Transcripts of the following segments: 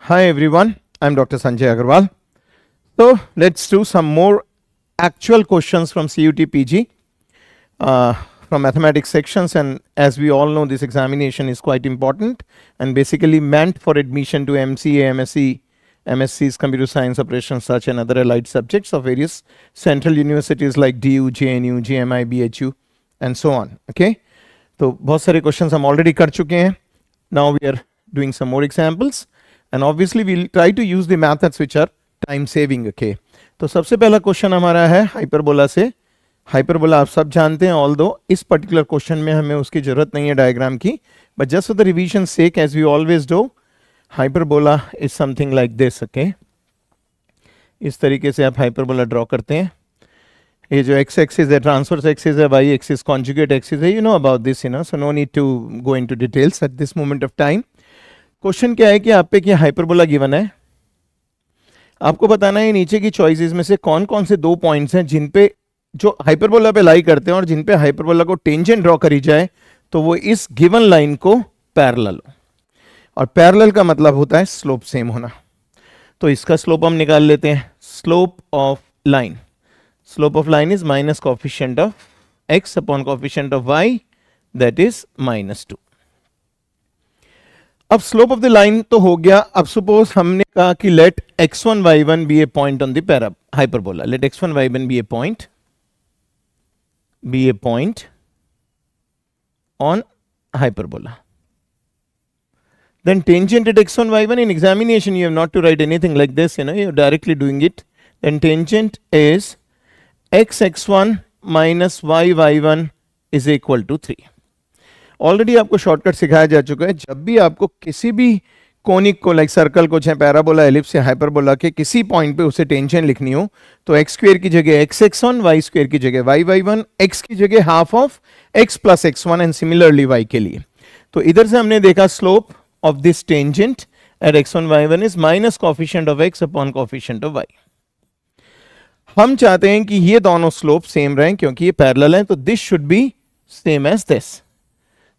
Hi everyone, I'm Dr. Sanjay Agarwal. So let's do some more actual questions from CUT PG from mathematics sections, and as we all know, this examination is quite important and basically meant for admission to MCA, MSc, MSc's computer science, operations such and other allied subjects of various central universities like DU, JNU, GMI, BHU and so on. Okay, तो बहुत सारे questions हम already कर चुके हैं. Now we are doing some more examples. And obviously we'll try to use the methods which are time saving. Okay, तो सबसे पहला क्वेश्चन हमारा है हाइपरबोला से. हाइपरबोला आप सब जानते हैं, ऑल्दो इस पर्टिकुलर क्वेश्चन में हमें उसकी जरूरत नहीं है डायग्राम की, but just for the revision sake as we always do, hyperbola is something like this. Okay, इस तरीके से आप हाइपरबोला ड्रॉ करते हैं. ये जो एक्स एक्सिस है ट्रांसवर्स एक्सिस है, वाई एक्सिस कॉन्जुगेट एक्सिस है, you know about this, you know, so no need to go into details at this moment of time. Question क्या है कि आप पे क्या हाइपरबोला गिवन है, आपको बताना है नीचे की चॉइसेस में से कौन कौन से दो पॉइंट्स हैं जिन पे जो हाइपरबोला पे लाई करते हैं और जिन पे हाइपरबोला को टेंजेंट ड्रॉ करी जाए तो वो इस गिवन लाइन को पैरेलल हो. और पैरेलल का मतलब होता है स्लोप सेम होना. तो इसका स्लोप हम निकाल लेते हैं. Slope of line, slope of line is minus coefficient of x upon coefficient of y, that is -2. अब स्लोप ऑफ द लाइन तो हो गया. अब सपोज हमने कहा कि let x1 y1 be a point on the hyperbola. Let x1 y1 be a point on hyperbola. Then tangent at x1 y1, in examination you have not to write anything like this, you know, you are directly doing it. Then tangent is x(x1) minus y(y1) is equal to 3. Already आपको shortcut सिखाया जा चुका है. जब भी आपको किसी भी कोनिक को लाइक सर्कल को, चाहे पैराबोला, एलिप्स या हाइपरबोला के किसी पॉइंट पे उसे टेंजेंट लिखनी हो तो एक्स स्क्वायर की जगह x(x1), वाई स्क्वायर की जगह y(y1), x की जगह half of x plus x1 and similarly y के लिए. तो इधर से हमने देखा slope of this tangent at x1 y1 is minus coefficient of x upon coefficient of y. हम चाहते हैं कि ये दोनों स्लोप सेम रहें क्योंकि ये पैरेलल हैं, तो this should be same as this.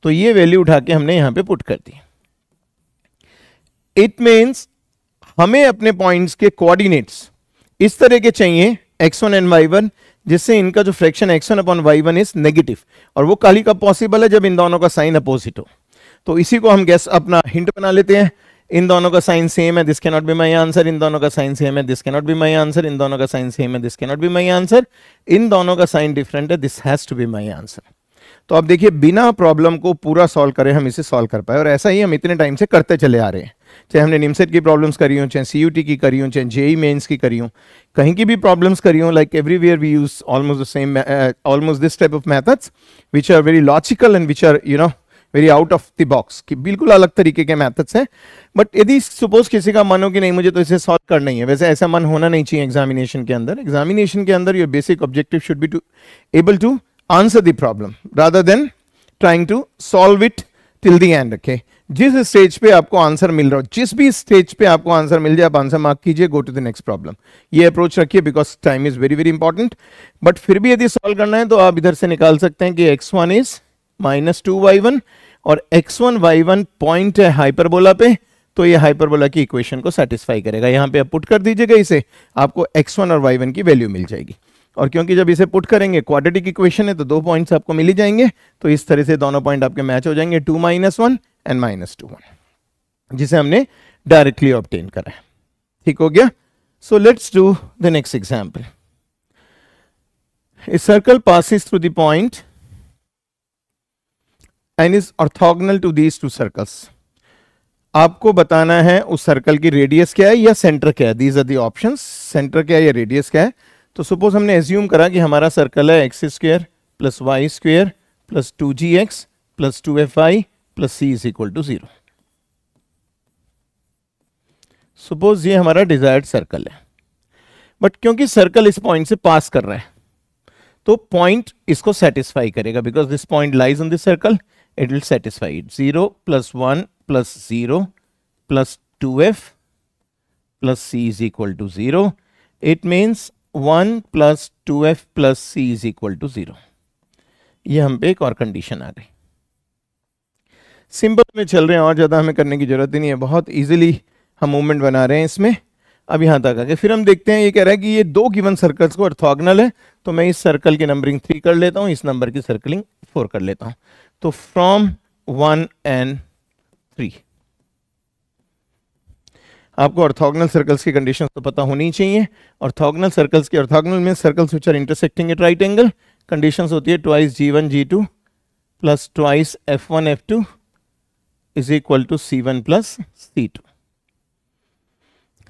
तो ये वैल्यू उठा के हमने यहां पे पुट कर दी. इट मींस हमें अपने पॉइंट्स के कोऑर्डिनेट्स इस तरह के चाहिए x1 एंड y1 जिससे इनका जो fraction x1 upon y1 is negative. और वो खाली कब पॉसिबल है, जब इन दोनों का साइन अपोजिट हो. तो इसी को हम गेस अपना हिंट बना लेते हैं. इन दोनों का साइन सेम है, this can not be my answer. इन दोनों का साइन सेम है, this can not be my answer. इन दोनों का साइन सेम है, this can not be my answer. इन दोनों का साइन डिफरेंट है, this has to be my answer. तो अब देखिए, बिना प्रॉब्लम को पूरा सॉल्व करें हम इसे सॉल्व कर पाए, और ऐसा ही हम इतने टाइम से करते चले आ रहे हैं. चाहे हमने निमसेट की प्रॉब्लम्स करी हो, चाहे सीयूटी की करी हो, चाहे जेई मेंस की करी हो, कहीं की भी प्रॉब्लम्स करी हो, like everywhere we use almost the same, almost this type of methods which are very logical and which are you know very out of the box, कि बिल्कुल अलग तरीके के मेथड्स हैं. बट यदि सपोज किसी का मन हो कि नहीं मुझे तो इसे सॉल्व करना ही है, वैसे ऐसा मन होना नहीं चाहिए एग्जामिनेशन के अंदर. एग्जामिनेशन के अंदर your basic objective should be to able to answer the problem rather than trying to solve it till the end. Okay, जिस स्टेज पे आपको आंसर मिल रहा हो, जिस भी स्टेज पे आपको आंसर मिल जाए, आप आंसर मार्क कीजिए, go to the next problem. ये अप्रोच रखिए because time is very very important. But फिर भी यदि सॉल्व करना है तो आप इधर से निकाल सकते हैं कि x1 इज -2y1 और x1 y1 पॉइंट है हाइपरबोला पे, तो ये हाइपरबोला की इक्वेशन को सेटिस्फाई करेगा. यहां पे आप पुट कर दीजिएगा इसे, आपको x1 और y1 की वैल्यू मिल जाएगी. और क्योंकि जब इसे पुट करेंगे क्वाड्रेटिक इक्वेशन है तो दो पॉइंट्स आपको मिल ही जाएंगे, तो इस तरह से दोनों पॉइंट आपके मैच हो जाएंगे, 2 - 1 एंड -2 1, जिसे हमने डायरेक्टली ऑब्टेन करा है. ठीक हो गया. So let's do the next example. A circle passes through the point and is orthogonal to these two circles. आपको बताना है उस सर्कल की रेडियस क्या है या सेंटर क्या है. These are the options, centre क्या है या रेडियस क्या है. तो सपोज हमने एज्यूम करा कि हमारा सर्कल है x² plus y² plus 2gx plus 2fy plus c is equal to 0. Suppose ये हमारा डिजायर्ड सर्कल है, बट क्योंकि सर्कल इस पॉइंट से पास कर रहा है तो पॉइंट इसको सेटिस्फाई करेगा, because this point lies on this circle, it will satisfy it. 0 + 1 + 0 + 2f plus c is equal to 0. It means 1 + 2f + c is equal to 0. ये हम पे एक और कंडीशन आ गई. सिंपल में चल रहे हैं और ज्यादा हमें करने की जरूरत ही नहीं है. बहुत इजीली हम मूवमेंट बना रहे हैं इसमें। अब यहाँ तक आके फिर हम देखते हैं, ये कह रहा है कि ये दो गिवन सर्कल्स को ऑर्थोगोनल है, तो मैं इस सर्कल की नंबरिंग 3 कर लेता हूँ, इस नंबर की सर्कलिंग 4 कर लेता हूँ। तो फ्रॉम 1 and 3 आपको ऑर्थोगोनल सर्कल्स की कंडीशंस तो पता होनी चाहिए। ऑर्थोगोनल सर्कल्स की, orthogonal means circles which are intersecting at right angle. Conditions होती है twice G1 G2 plus twice F1 F2 is equal to C1 plus C2।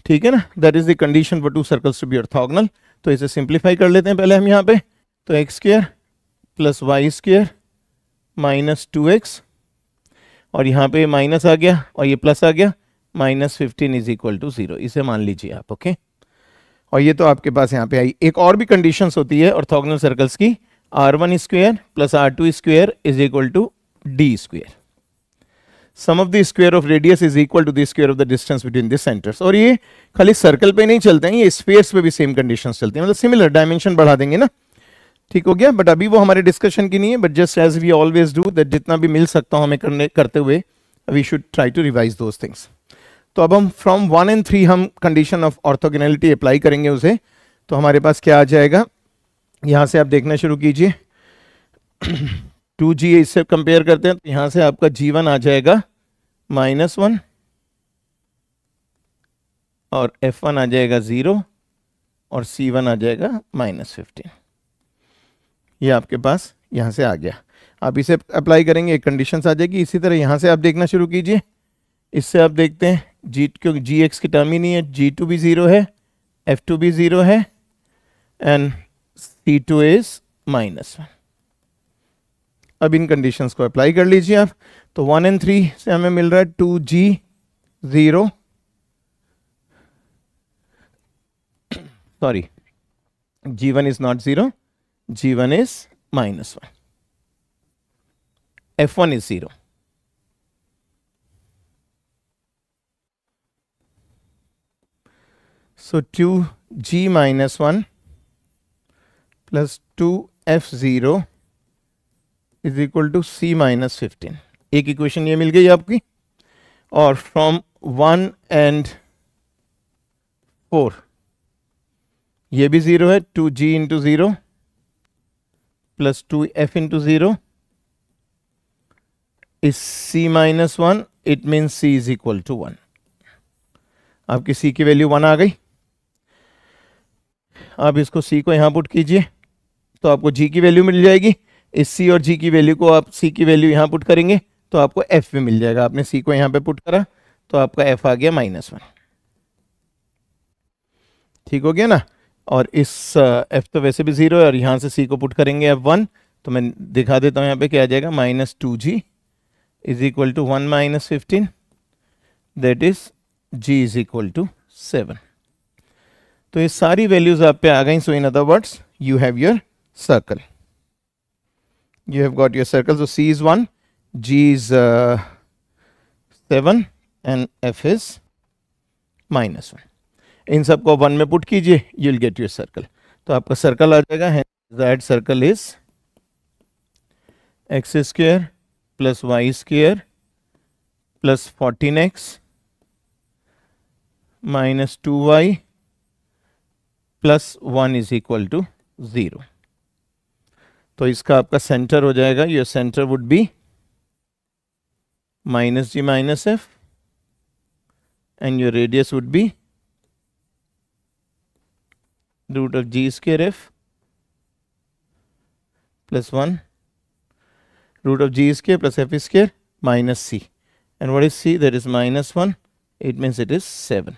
ठीक है ना, that is the condition for two circles to be orthogonal. तो इसे simplify कर लेते हैं पहले हम यहाँ पे। तो x square plus y square minus 2x, और यहाँ पे माइनस आ गया और ये प्लस आ गया, -15 इज इक्वल टू 0, इसे मान लीजिए आप। ओके, और ये तो आपके पास यहाँ पे आई। एक और भी कंडीशंस होती है ऑर्थोगोनल सर्कल्स की, r1 square plus r2 square is equal to d square. Sum of the square of radius is equal to the square of the distance between the centres. और ये खाली सर्कल पे नहीं चलते हैं, ये स्फीयर्स पे भी सेम कंडीशंस चलती हैं, मतलब सिमिलर डायमेंशन बढ़ा देंगे ना। ठीक हो गया, बट अभी वो हमारे डिस्कशन की नहीं है, but just as we always do that, जितना भी मिल सकता हो हमें करते हुए we should try to revise those things. तो अब हम फ्रॉम 1 and 3 हम कंडीशन ऑफ ऑर्थोगोनैलिटी अप्लाई करेंगे उसे। तो हमारे पास क्या आ जाएगा, यहाँ से आप देखना शुरू कीजिए। 2G इससे कंपेयर करते हैं, तो यहाँ से आपका G1 आ जाएगा -1 और F1 आ जाएगा 0 और C1 आ जाएगा -15। ये आपके पास यहाँ से आ गया। आप इसे अप्लाई करेंगे, एक कंडीशन आ जाएगी। इसी तरह यहाँ से आप देखना शुरू कीजिए, इससे आप देखते हैं क्योंकि Gx की टर्म ही नहीं है, G2 भी 0 है, F2 भी 0 है एंड C2 इज -1। अब इन कंडीशंस को अप्लाई कर लीजिए आप। तो 1 and 3 से हमें मिल रहा है 2G 0, sorry G1 is not 0, G1 is -1, F1 is 0। So 2G -1 plus 2F0 is equal to C -15। एक इक्वेशन ये मिल गई आपकी। और फ्रॉम 1 and 4 ये भी 0 है, 2G into 0 plus 2F into 0 is C -1, it means C is equal to 1। आपकी C की वैल्यू 1 आ गई। आप इसको C को यहाँ पुट कीजिए तो आपको G की वैल्यू मिल जाएगी। इस C और G की वैल्यू को आप C की वैल्यू यहाँ पुट करेंगे तो आपको F भी मिल जाएगा। आपने C को यहाँ पे पुट करा तो आपका F आ गया -1। ठीक हो गया ना। और इस F तो वैसे भी 0 है और यहाँ से C को पुट करेंगे F1, तो मैं दिखा देता हूँ यहाँ पे क्या आ जाएगा, -2G is equal to 1 -15, that is G is equal to 7। तो ये सारी वैल्यूज आप पे आ गई। So in other words you have your circle, you have got your circle. So C is 1, G is 7 and F is -1। इन सबको 1 में put कीजिए, you will get your circle। तो आपका सर्कल आ जाएगा, that circle is x square plus y square plus 14x minus 2y plus 1 is equal to 0। तो इसका आपका centre हो जाएगा, your centre would be -G -F and your radius would be √G square F plus 1 √G square plus F square minus C, and what is C? That is -1, it means it is 7।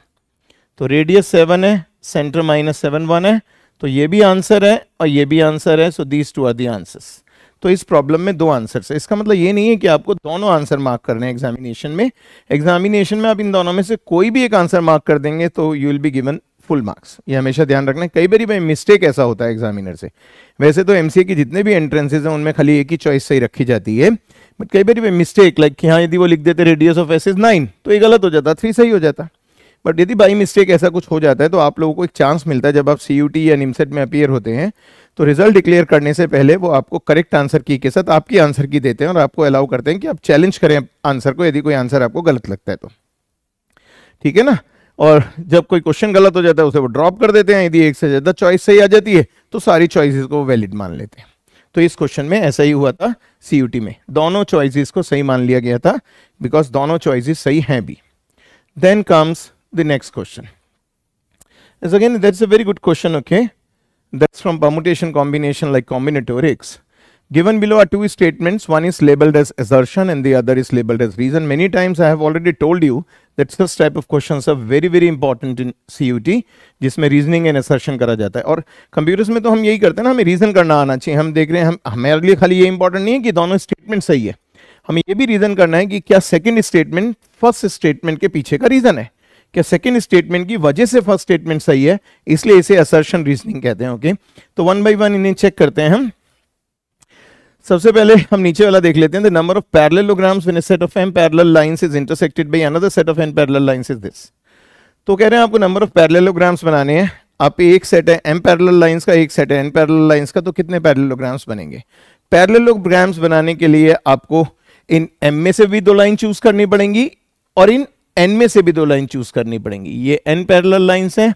तो radius 7 है, centre -7 1 है, तो ये भी answer है और ये भी आंसर है। So these two are the answers. तो इस प्रॉब्लम में 2 आंसर्स है। इसका मतलब ये नहीं है कि आपको दोनों आंसर मार्क करने हैं एग्जामिनेशन में। एग्जामिनेशन में आप इन दोनों में से कोई भी एक आंसर मार्क कर देंगे तो you will be given full marks. ये हमेशा ध्यान रखना है। कई बार भाई मिस्टेक ऐसा होता है एग्जामिनर से। वैसे तो एमसीए की जितने भी एंट्रेंसेज हैं उनमें खाली एक ही चॉइस सही रखी जाती है, बट कई बार भाई मिस्टेक लाइक हाँ यदि वो लिख देते रेडियस ऑफ एस इज 9 तो ये गलत हो जाता, 3 सही हो जाता। बट यदि बाई मिस्टेक ऐसा कुछ हो जाता है तो आप लोगों को एक चांस मिलता है, जब आप सीयूटी या निमसेट में अपीयर होते हैं तो रिजल्ट डिक्लेयर करने से पहले वो आपको करेक्ट आंसर की के साथ आपकी आंसर की देते हैं और आपको अलाउ करते हैं कि आप चैलेंज करें आंसर को, यदि कोई आंसर आपको गलत लगता है तो। ठीक है ना। और जब कोई क्वेश्चन गलत हो जाता है उसे वो ड्रॉप कर देते हैं, यदि एक से ज्यादा चॉइस सही आ जाती है तो सारी चॉइसेस को वैलिड मान लेते हैं। तो इस क्वेश्चन में ऐसा ही हुआ था सीयूटी में, दोनों चॉइसेस को सही मान लिया गया था बिकॉज दोनों चॉइसेस सही हैं भी। Then comes the next question, is again that's a very good question, okay, that's from permutation combination like combinatorics. Given below are two statements, one is labeled as assertion and the other is labeled as reason. Many times I have already told you that such type of questions are very very important in CUT, जिसमें reasoning and assertion करा जाता है। और computers में तो हम यही करते हैं ना, हमें रीजन करना आना चाहिए। हम देख रहे हैं, हमारे लिए खाली ये इंपॉर्टेंट नहीं है कि दोनों स्टेटमेंट सही है, हमें ये भी रीजन करना है कि क्या सेकेंड स्टेटमेंट फर्स्ट स्टेटमेंट के पीछे का रीजन है, क्या सेकेंड स्टेटमेंट की वजह से फर्स्ट स्टेटमेंट सही है, इसलिए इसे असर्शन रीजनिंग कहते हैं। ओके, तो वन बाई वन इन्हें चेक करते हैं हम। सबसे पहले हम नीचे वाला देख लेते हैं, the number of parallelograms when a set of m parallel lines is intersected by another set of n parallel lines is this. तो कह रहे हैं आपको नंबर ऑफ पैरेललोग्राम्स बनाने हैं, आप एक सेट है m पैरेलल लाइंस का, एक सेट है n पैरेलल लाइंस का, तो कितने पैरेललोग्राम्स बनेंगे? पैरेललोग्राम्स बनाने के लिए आपको इन m में से भी दो लाइन चूज करनी पड़ेंगी और इन n में से भी दो लाइन चूज करनी पड़ेंगी। ये n पैरेलल लाइंस है,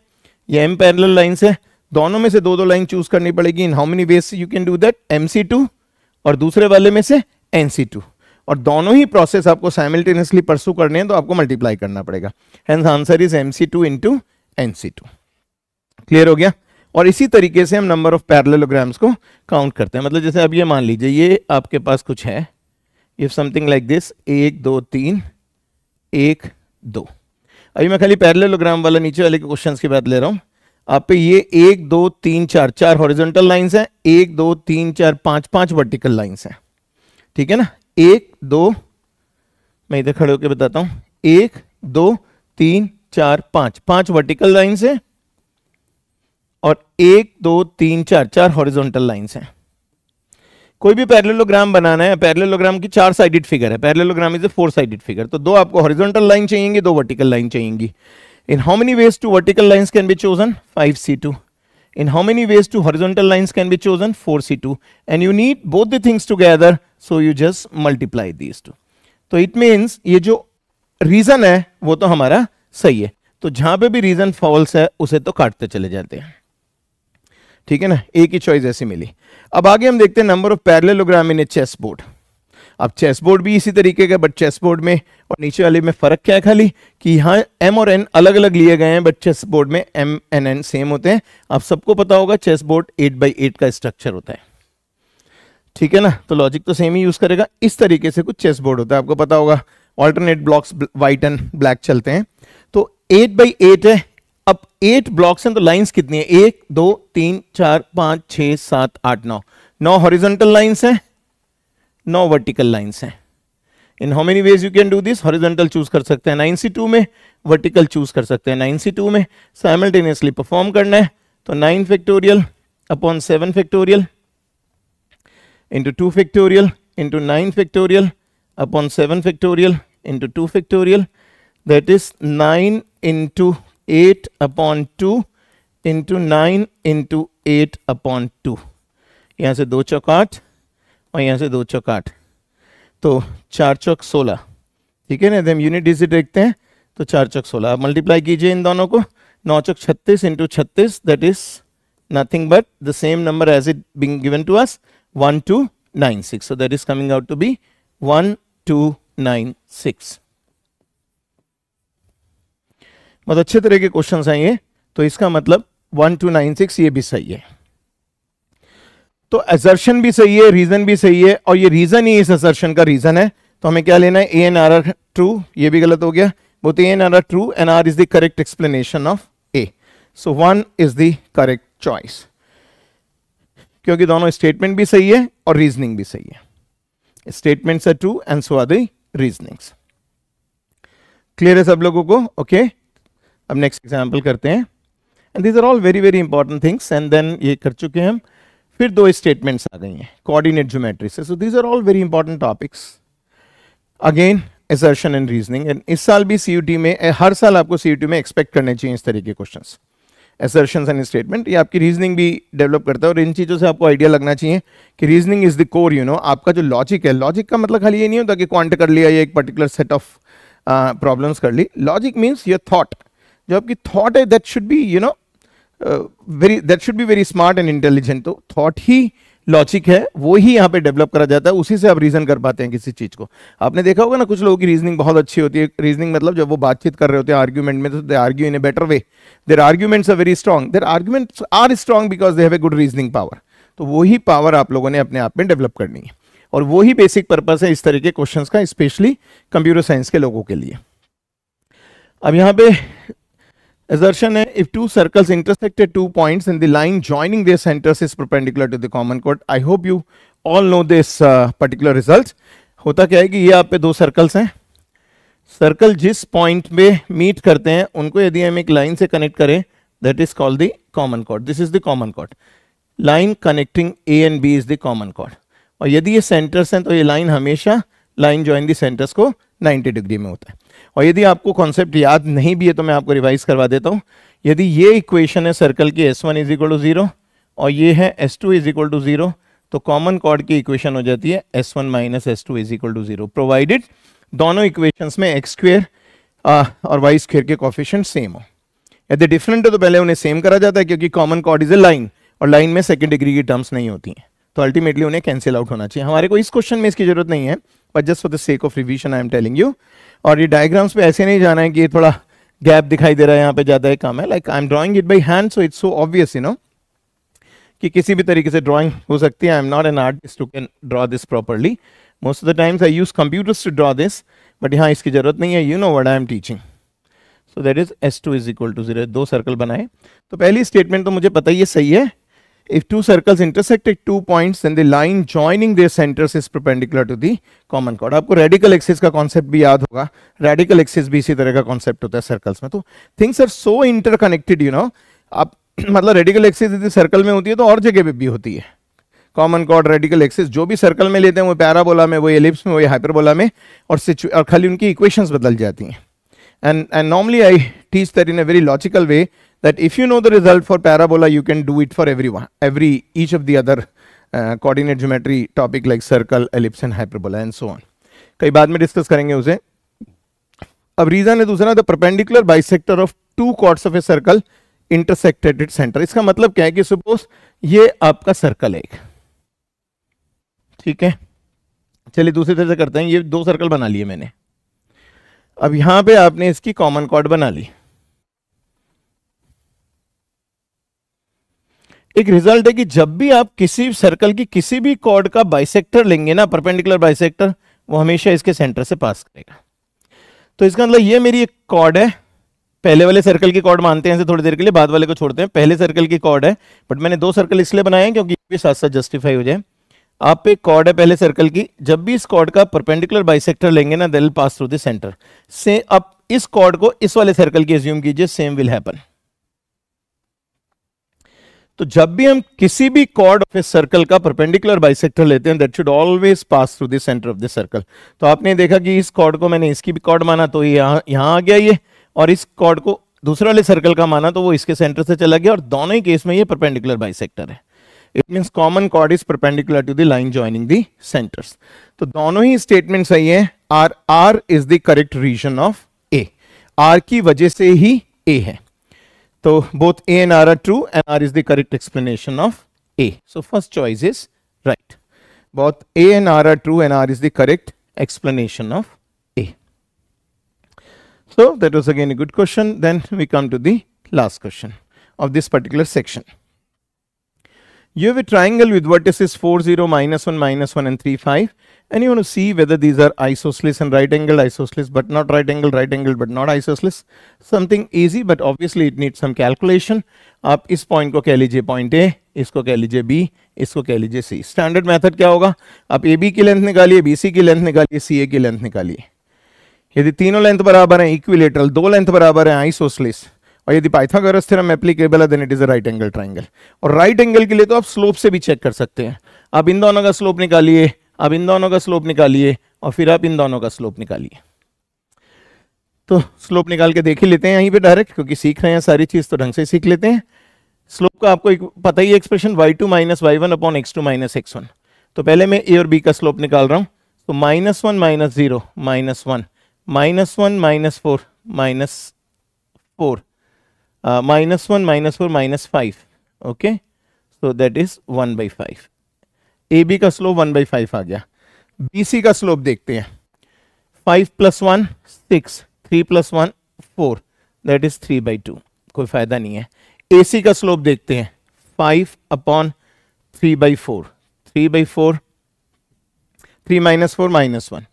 ये m पैरेलल लाइंस है, दोनों में से दो दो लाइन चूज करनी पड़ेगी। In how many ways you can do that? MC2 और दूसरे वाले में से NC2, और दोनों ही प्रोसेस आपको साइमल्टेनियसली परसू करने हैं तो आपको मल्टीप्लाई करना पड़ेगा। Hence answer is MC2 into NC2। Clear हो गया? और इसी तरीके से हम नंबर ऑफ पैरेललोग्राम्स को काउंट करते हैं। मतलब जैसे अब ये मान लीजिए ये आपके पास कुछ है, इफ समथिंग लाइक दिस 1 2 3 1 2। अभी मैं खाली पैरेललोग्राम वाला नीचे वाले के क्वेश्चंस की बात ले रहा हूं। आप पे ये 1 2 3 4 4 हॉरिजॉन्टल लाइंस हैं, 1 2 3 4 5 5 वर्टिकल लाइंस हैं, ठीक है ना। 1 2, मैं इधर खड़े होकर बताता हूं, 1 2 3 4 5 5 वर्टिकल लाइंस हैं और 1 2 3 4 4 हॉरिजॉन्टल लाइंस हैं। कोई भी पैरेललोग्राम बनाना है, पैरेललोग्राम की 4 साइडेड फिगर है, parallelogram is a 4 sided figure, तो दो आपको हॉरिजॉन्टल लाइन चाहिएंगी, दो वर्टिकल लाइन चाहिएंगी। In how many ways two vertical lines can be chosen? 5C2. In how many ways two horizontal lines can be chosen? 4C2. And you need both the things together, so you just multiply these two. तो it means ये जो reason है वो तो हमारा सही है, तो जहां पे भी रीजन फॉल्स है उसे तो काटते चले जाते हैं, ठीक है ना। एक ही चॉइस ऐसी मिली। अब आगे हम देखते हैं number of parallelogram in a chess board. अब चेस बोर्ड भी इसी तरीके का, बट चेस बोर्ड में और नीचे वाले में फर्क क्या है खाली कि यहाँ m और n अलग अलग लिए गए हैं, बट चेस बोर्ड में m and n सेम होते हैं। आप सबको पता होगा चेस बोर्ड 8x8 का स्ट्रक्चर होता है, ठीक है ना, तो लॉजिक तो सेम ही यूज करेगा। इस तरीके से कुछ चेस बोर्ड होता है, आपको पता होगा alternate blocks white and black चलते हैं, तो 8x8 है। अब 8 ब्लॉक्स हैं तो लाइंस कितनी है? 1 2 3 4 5 6 7 8 9 9 हॉरिजॉन्टल लाइंस हैं, 9 वर्टिकल लाइंस हैं। In how many ways you can do this? Horizontal choose कर सकते हैं 9C2 में, वर्टिकल चूज कर सकते हैं 9C2 में, साइमल्टेनियसली परफॉर्म करना है तो 9 factorial upon 7 factorial into 2 factorial into 9 factorial upon 7 factorial into 2 factorial, that is 9 into 8 upon 2 into 9 into 8 upon 2। यहां से 2 चौक 8 और यहां से 2 चौक 8, तो 4 चौक 16, ठीक है ना। हम यूनिट डिजिट देखते हैं तो 4 चौक 16, आप मल्टीप्लाई कीजिए इन दोनों को, 9 चौक 36 into 36, that is nothing but the same number as it being given to us 1296, so that is coming out to be 1296। बहुत अच्छे तरह के क्वेश्चन हैं ये, तो इसका मतलब 1296 ये भी सही है। तो असर्शन भी सही है, रीजन भी सही है, और ये रीजन ही इस असर्शन का रीजन है, तो हमें क्या लेना है? A and R are true. ये भी गलत हो गया, both A and R are true and R is the correct explanation of A, so 1 is the correct choice, क्योंकि दोनों स्टेटमेंट भी सही है और रीजनिंग भी सही है। Statements are true and so are the reasonings. Clear है सब लोगों को? ओके, अब नेक्स्ट एग्जाम्पल करते हैं, and these are all very very important things. And then ये कर चुके हैं हम, फिर 2 स्टेटमेंट्स आ गई हैं कोऑर्डिनेट ज्योमेट्री से, so these are all very important topics. Again assertion and reasoning, and इस साल भी सीयूटी में, हर साल आपको सीयूटी में एक्सपेक्ट करने चाहिए इस तरीके के क्वेश्चंस, असर्शंस एंड स्टेटमेंट। ये आपकी रीजनिंग भी डेवलप करता है, और इन चीज़ों से आपको आइडिया लगना चाहिए कि reasoning is the core, you know. आपका जो लॉजिक है, लॉजिक का मतलब खाली ये नहीं होता कि क्वांट कर लिया, ये एक पर्टिकुलर सेट ऑफ प्रॉब्लम्स कर ली. लॉजिक मीन्स योर थॉट, जो आपकी थॉट है that should be very smart and intelligent. तो थॉट ही लॉजिक है, वो ही यहाँ पे डेवलप करा जाता है, उसी से आप रीजन कर पाते हैं किसी चीज को. आपने देखा होगा ना, कुछ लोगों की रीजनिंग बहुत अच्छी होती है. रीजनिंग मतलब जब वो बातचीत कर रहे होते हैं आर्ग्यूमेंट में, तो they argue in a better way. Their arguments are very strong. Their arguments are strong because they have a good reasoning power. तो वही पावर आप लोगों ने अपने आप में डेवलप करनी है, और वही बेसिक पर्पस है इस तरह के क्वेश्चंस का, स्पेशली कंप्यूटर साइंस के लोगों के लिए. अब यहाँ पे assertion है, if two circles intersect at 2 points and the line joining their centers is perpendicular to the common chord. I hope you all know this particular results. होता क्या है कि ये आप पे 2 सर्कल्स हैं. सर्कल जिस पॉइंट पे मीट करते हैं उनको यदि हम एक लाइन से कनेक्ट करें, that is called the common chord. This is the common chord. Line connecting A and B is the common chord. और यदि ये सेंटर्स हैं तो ये लाइन हमेशा लाइन जॉइन द सेंटर्स को 90 डिग्री में होता है. और यदि आपको कॉन्सेप्ट याद नहीं भी है तो मैं आपको रिवाइज करवा देता हूं. यदि ये इक्वेशन है सर्कल की S1 इज इक्वल टू 0 और ये है S2 इज इक्वल टू 0, तो कॉमन कॉर्ड की इक्वेशन हो जाती है S1 minus S2 is equal to 0, provided दोनों इक्वेशंस में x स्क्वेयर और y स्क्वेयर के कोफिशिएंट सेम हो. यदि डिफरेंट है तो पहले उन्हें सेम करा जाता है, क्योंकि common chord is a line और लाइन में सेकंड डिग्री की टर्म्स नहीं होती हैं, तो अल्टीमेटली उन्हें कैंसिल आउट होना चाहिए. हमारे को इस क्वेश्चन में इसकी जरूरत नहीं है, but just for the sake of revision I am telling you. और ये डायग्राम्स पे ऐसे नहीं जाना है कि ये थोड़ा गैप दिखाई दे रहा है, यहाँ पे ज्यादा कम है. Like I am drawing it by hand, so it's so obvious कि किसी भी तरीके से ड्राइंग हो सकती है. I am not an artist who can draw this properly. Most of the times I use computers to draw this, but यहाँ इसकी जरूरत नहीं है. You know what I am teaching. So that is S2 is equal to 0. 2 circle बनाए. तो पहली statement तो मुझे पता ही है, सही है. If two circles intersect at 2 points, then the line joining their centers is perpendicular to the common chord. आपको रेडिकल एक्सिस का कॉन्सेप्ट भी याद होगा. रेडिकल एक्सिस भी इसी तरह का कॉन्सेप्ट होता है सर्कल्स में. तो थिंग्स आर सो इंटरकनेक्टेड, आप मतलब रेडिकल एक्सिस यदि सर्कल में होती है तो और जगह पे भी होती है. कॉमन कॉर्ड, रेडिकल एक्सिस जो भी सर्कल में लेते हैं, वो पैराबोला में, वो एलिप्स में, वो हाइपरबोला में, और खाली उनकी इक्वेशंस बदल जाती हैं. And normally I teach that in a very logical way, that if you know the result for parabola, you can do it for each of the other coordinate geometry topic like circle, ellipse and hyperbola and so on. कई बाद में discuss करेंगे उसे. अब reason है दूसरा, the perpendicular bisector of 2 chords of a circle intersect at its center. इसका मतलब क्या है कि सपोज ये आपका सर्कल है एक, ठीक है. चलिए दूसरी तरह से करते हैं. ये 2 सर्कल बना लिए मैंने. अब यहां पे आपने इसकी कॉमन कॉर्ड बना ली. एक रिजल्ट है कि जब भी आप किसी सर्कल की किसी भी कॉर्ड का बाइसेक्टर लेंगे ना, परपेंडिकुलर बाइसेक्टर, वो हमेशा इसके सेंटर से पास करेगा. तो इसका मतलब ये मेरी एक कॉर्ड है. पहले वाले सर्कल की कॉर्ड मानते हैं थोड़ी देर के लिए, बाद वाले को छोड़ते हैं. पहले सर्कल की कॉर्ड है, बट मैंने 2 सर्कल इसलिए बनाए हैं क्योंकि ये भी साथ साथ जस्टिफाई हो जाए. आप पे कॉर्ड है पहले सर्कल की. जब भी इस कॉर्ड का परपेंडिकुलर बाइसेक्टर लेंगे ना, they will pass through the centre से. अब इस कॉर्ड को इस वाले सर्कल की एज्यूम कीजिए, सेम विल हैपन. तो जब भी हम किसी भी कॉर्ड ऑफ ए सर्कल का परपेंडिकुलर बाइसेक्टर लेते हैं, that should always pass through the centre of the circle. तो आपने देखा कि इस कॉर्ड को मैंने इसकी भी कॉर्ड माना तो ये यहां आ गया ये, और इस कॉर्ड को दूसरे वाले सर्कल का माना तो वो इसके सेंटर से चला गया, और दोनों ही केस में ये परपेंडिकुलर बाइसेक्टर है. It means common chord is perpendicular to the line joining the centers. तो दोनों ही स्टेटमेंट सही है. R is the correct region of A. R की वजह से ही A है. तो both A and R are true and R is the correct explanation of A. So first choice is right. Both A and R are true and R is the correct explanation of A. So that was again a good question. Then we come to the last question of this particular section. You have a triangle with vertices 4, 0, -1, -1 and 3, 5, and you want to see whether these are isosceles and right angled, isosceles but not right angled but not isosceles. Something easy, but obviously it needs some calculation. आप इस point को कह लीजिए point A, इसको कह लीजिए B, इसको कह लीजिए C. स्टैंडर्ड मेथड क्या होगा? आप AB की लेंथ निकालिए, BC की लेंथ निकालिए, CA की लेंथ निकालिए. यदि तीनों लेंथ बराबर हैं, इक्विलेटरल, 2 लेंथ बराबर हैं, आइसोसेलेस. और यदि पाइथागोरस थ्योरम एप्लीकेबल है, then it is a right angle triangle. और राइट एंगल के लिए तो आप स्लोप से भी चेक कर सकते हैं. आप इन दोनों का स्लोप निकालिए, आप इन दोनों का स्लोप निकालिए, और फिर आप इन दोनों का स्लोप निकालिए. तो स्लोप निकाल के देख ही लेते हैं यहीं पे डायरेक्ट, क्योंकि सीख रहे हैं सारी चीज तो ढंग से सीख लेते हैं. स्लोप का आपको पता ही expression y2 - y1 upon x2 - x1. तो पहले मैं a और b का स्लोप निकाल रहा हूं. तो -1 - 0 -1 -1 -4 -4 -1 -4 -5. Okay, so that is 1/5। A B का स्लोप 1/5 आ गया। बी सी का स्लोप देखते हैं। 5 + 1 6, 3 + 1 4, दैट इज 3/2। कोई फायदा नहीं है। ए सी का स्लोप देखते हैं। 5/3/4, 3/4, 3 - 4 -1,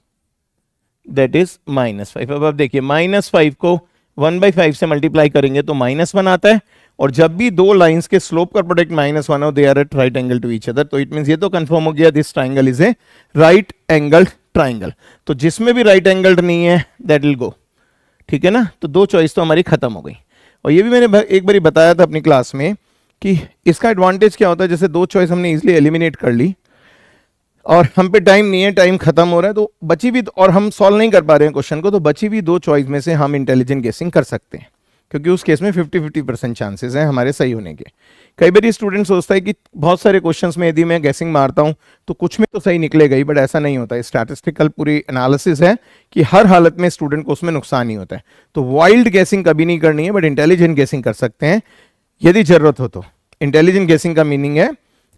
दैट इज -5। अब आप देखिए -5 को 1/5 से मल्टीप्लाई करेंगे तो -1 आता है, और जब भी दो लाइंस के स्लोप का प्रोडक्ट -1 हो, they are at right angle to each other. तो इट मींस ये तो कंफर्म हो गया this triangle is a right angle triangle. तो जिसमें भी राइट एंगल नहीं है दैट विल गो। ठीक है ना, तो दो चॉइस तो हमारी खत्म हो गई। और ये भी मैंने एक बार बताया था अपनी क्लास में कि इसका एडवांटेज क्या होता है, जैसे दो चॉइस हमने इजिली एलिमिनेट कर ली और हम पे टाइम नहीं है, टाइम खत्म हो रहा है, तो बची भी, और हम सॉल्व नहीं कर पा रहे हैं क्वेश्चन को, तो बची भी दो चॉइस में से हम इंटेलिजेंट गेसिंग कर सकते हैं, क्योंकि उस केस में 50-50% चांसेस हैं हमारे सही होने के। कई बार स्टूडेंट सोचता है कि बहुत सारे क्वेश्चंस में यदि मैं गैसिंग मारता हूं तो कुछ में तो सही निकलेगा ही, बट ऐसा नहीं होता है। स्टैटिस्टिकल पूरी एनालिसिस है कि हर हालत में स्टूडेंट को उसमें नुकसान ही होता है। तो वाइल्ड गैसिंग कभी नहीं करनी है, बट इंटेलिजेंट गैसिंग कर सकते हैं यदि जरूरत हो तो। इंटेलिजेंट गैसिंग का मीनिंग है,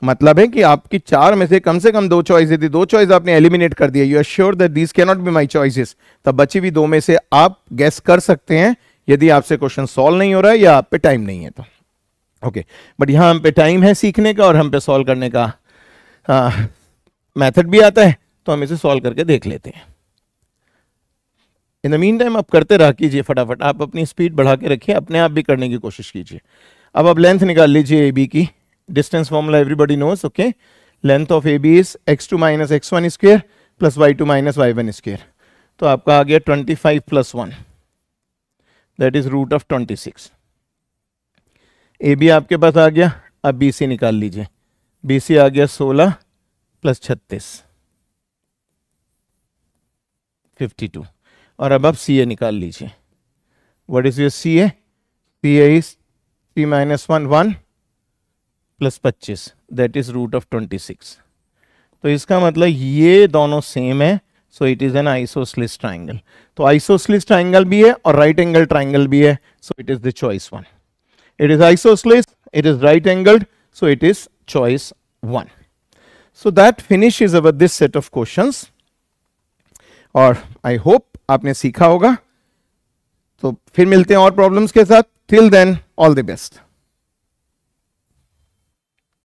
मतलब है कि आपकी चार में से कम दो चॉइस, यदि दो चॉइस आपने एलिमिनेट कर दिया, you are sure that these can not be my choices, तब बची हुई दो में से आप गैस कर सकते हैं यदि आपसे क्वेश्चन सॉल्व नहीं हो रहा है या आप पे टाइम नहीं है तो। ओके, बट यहां हम पे टाइम है सीखने का और हम पे सॉल्व करने का मेथड भी आता है, तो हम इसे सॉल्व करके देख लेते हैं। इन द मीन टाइम आप करते रहा कीजिए फटाफट, आप अपनी स्पीड बढ़ा के रखिए, अपने आप भी करने की कोशिश कीजिए। अब आप लेंथ निकाल लीजिए ए बी की। Distance formula everybody knows. Okay, length of A B is x2 - x1 square plus y2 - y1 square. तो आपका आ गया 25 + 1, दैट इज √26। ए बी आपके पास आ गया। अब बी सी निकाल लीजिए। बी सी आ गया 16 + 36, 52। और अब आप सी ए निकाल लीजिए। What is your C A? C A is 3 - 1 1 + 25, that is √26। तो इसका मतलब ये दोनों सेम है, so it is an isosceles triangle. तो आइसोसेलेस ट्राइंगल भी है और राइट एंगल ट्राइंगल भी है, so it is the choice 1। It is isosceles, it is right angled, so it is choice 1. So that finishes our this set of questions. और I hope आपने सीखा होगा। तो फिर मिलते हैं और प्रॉब्लम्स के साथ। Till then, all the best.